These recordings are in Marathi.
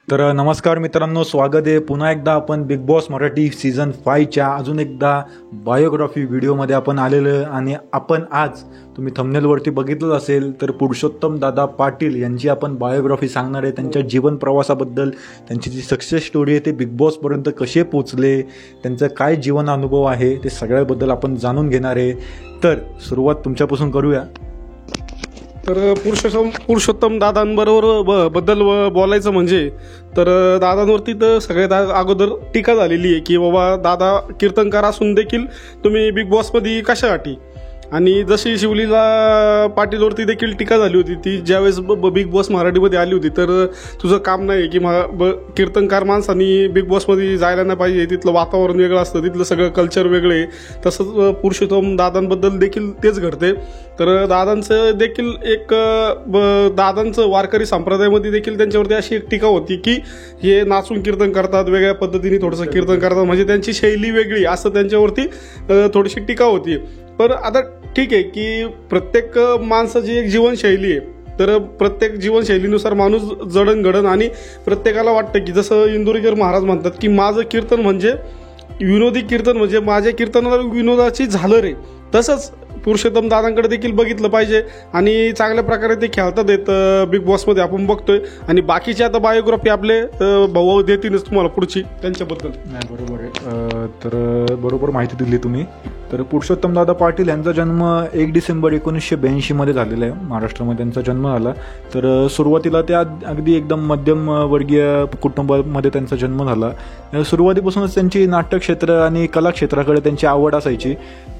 तर नमस्कार मित्रांनो, स्वागत आहे पुन्हा एकदा आपण बिग बॉस मराठी सीझन 5च्या अजून एकदा बायोग्राफी व्हिडिओमध्ये आपण आलेलो आहे. आणि आपण आज तुम्ही थंबनेलवरती बघितलं असेल तर पुरुषोत्तम दादा पाटील यांची आपण बायोग्राफी सांगणार आहे. त्यांच्या जीवन प्रवासाबद्दल, त्यांची जी सक्सेस स्टोरी आहे ते बिग बॉसपर्यंत कसे पोचले, त्यांचं काय जीवन अनुभव आहे ते सगळ्याबद्दल आपण जाणून घेणार आहे. तर सुरुवात तुमच्यापासून करूया. तर पुरुषोत्तम दादांबरोबर बद्दल बोलायचं म्हणजे तर दादांवरती तर सगळ्यात अगोदर टीका झालेली आहे की बाबा दादा कीर्तनकार असून देखील तुम्ही बिग बॉसमध्ये कशासाठी. आणि जशी शिवलीला पाटीलवरती देखील टीका झाली होती ती ज्यावेळेस बिग बॉस मराठीमध्ये आली होती, तर तुझं काम नाही की कीर्तनकार माणसांनी बिग बॉसमध्ये जायला नाही पाहिजे, तिथलं वातावरण वेगळं असतं, तिथलं सगळं कल्चर वेगळं आहे. तसंच पुरुषोत्तम दादांबद्दल देखील तेच घडते. तर दादांचं देखील दादांचं वारकरी संप्रदायामध्ये देखील त्यांच्यावरती अशी एक टीका होती की हे नाचून कीर्तन करतात, वेगळ्या पद्धतीने थोडंसं कीर्तन करतात, म्हणजे त्यांची शैली वेगळी असं त्यांच्यावरती थोडीशी टीका होती. पण आता ठीक आहे की प्रत्येक माणसाची एक जीवनशैली आहे, तर प्रत्येक जीवनशैलीनुसार माणूस जडणघडण आणि प्रत्येकाला वाटतं की जसं इंदुरीकर महाराज म्हणतात की माझं कीर्तन म्हणजे विनोदी कीर्तन, म्हणजे माझ्या कीर्तनाला विनोदाची झालर आहे. तसंच पुरुषोत्तम दादांकडे देखील बघितलं पाहिजे आणि चांगल्या प्रकारे ते खेळतात येत बिग बॉसमध्ये आपण बघतोय. आणि बाकीची आता बायोग्राफी आपले भाऊ देतीलच तुम्हाला पुढची त्यांच्याबद्दल. नाही, बरोबर आहे. तर बरोबर माहिती दिली तुम्ही. तर पुरुषोत्तम दादा पाटील यांचा जन्म 1 डिसेंबर 1982 मध्ये झालेला आहे. महाराष्ट्रामध्ये त्यांचा जन्म झाला. तर सुरुवातीला त्या अगदी एकदम मध्यमवर्गीय कुटुंबामध्ये त्यांचा जन्म झाला. सुरुवातीपासूनच त्यांची नाट्य क्षेत्र आणि कला क्षेत्राकडे त्यांची आवड असायची.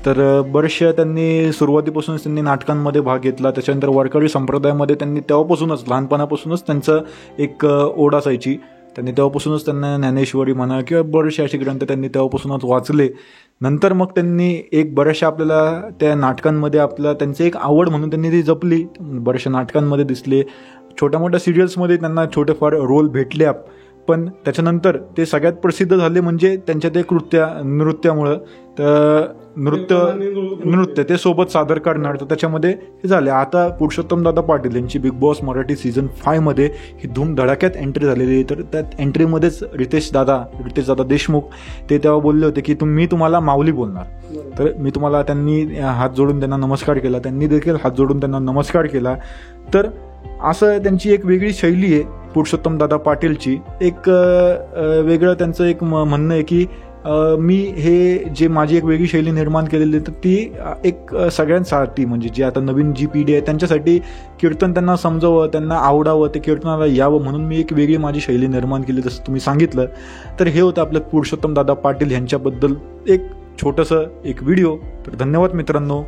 तर बरेचशा त्यांनी सुरुवातीपासूनच त्यांनी नाटकांमध्ये भाग घेतला. त्याच्यानंतर वारकरी संप्रदायामध्ये त्यांनी तेव्हापासूनच लहानपणापासूनच त्यांचं एक ओढ असायची. त्यांनी तेव्हापासूनच त्यांना ज्ञानेश्वरी म्हणा किंवा बरेचसे असे ग्रंथ त्यांनी तेव्हापासूनच वाचले. नंतर मग त्यांनी एक बऱ्याचशा आपल्याला त्या नाटकांमध्ये त्यांचं एक आवड म्हणून त्यांनी ती जपली. बऱ्याचशा नाटकांमध्ये दिसले, छोट्या मोठ्या सिरियल्समध्ये त्यांना छोटेफार रोल भेटले. पण त्याच्यानंतर ते सगळ्यात प्रसिद्ध झाले म्हणजे त्यांच्या ते नृत्यामुळं. तर नृत्य ते सोबत सादर करणार, तर त्याच्यामध्ये हे झाले. आता पुरुषोत्तम दादा पाटील यांची बिग बॉस मराठी सीझन 5 मध्ये ही धूमधडाक्यात एंट्री झालेली आहे. तर त्यात एंट्रीमध्येच रितेश दादा देशमुख ते तेव्हा बोलले होते की मी तुम्हाला माऊली बोलणार. तर मी तुम्हाला, त्यांनी हात जोडून त्यांना नमस्कार केला, त्यांनी देखील हात जोडून त्यांना नमस्कार केला. तर असं त्यांची एक वेगळी शैली आहे पुरुषोत्तम दादा पाटीलची. एक वेगळं त्यांचं एक म्हणणं आहे की मी हे जे माझी एक वेगळी शैली निर्माण केलेली तर ती एक सगळ्यांसाठी, म्हणजे जी आता नवीन जी पिढी आहे त्यांच्यासाठी कीर्तन त्यांना समजावं, त्यांना आवडावं, ते कीर्तनाला यावं म्हणून मी एक वेगळी माझी शैली निर्माण केली, जसं तुम्ही सांगितलं. तर हे होतं आपलं पुरुषोत्तम दादा पाटील यांच्याबद्दल एक छोटंसं एक व्हिडिओ. तर धन्यवाद मित्रांनो.